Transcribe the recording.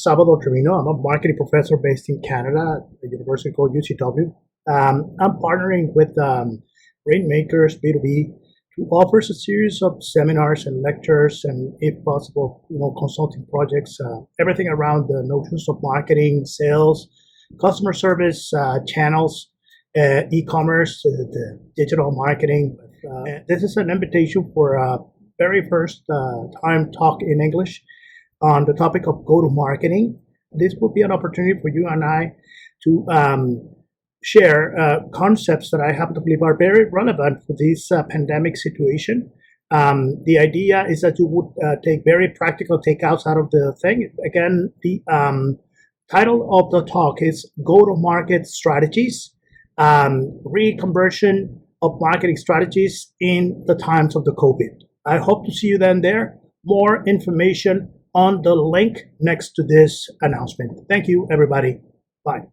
Salvador Trevino. I'm a marketing professor based in Canada at a university called UCW. I'm partnering with Rainmakers B2B to offer a series of seminars and lectures, and if possible, consulting projects, everything around the notions of marketing, sales, customer service, channels, e-commerce, the digital marketing. This is an invitation for a very first time talk in English on the topic of go-to-marketing. This will be an opportunity for you and I to share concepts that I happen to believe are very relevant for this pandemic situation. The idea is that you would take very practical takeouts out of the thing. Again, the title of the talk is Go-to-Market Strategies, Reconversion of Marketing Strategies in the Times of the COVID. I hope to see you then there. More information on the link next to this announcement. Thank you, everybody. Bye.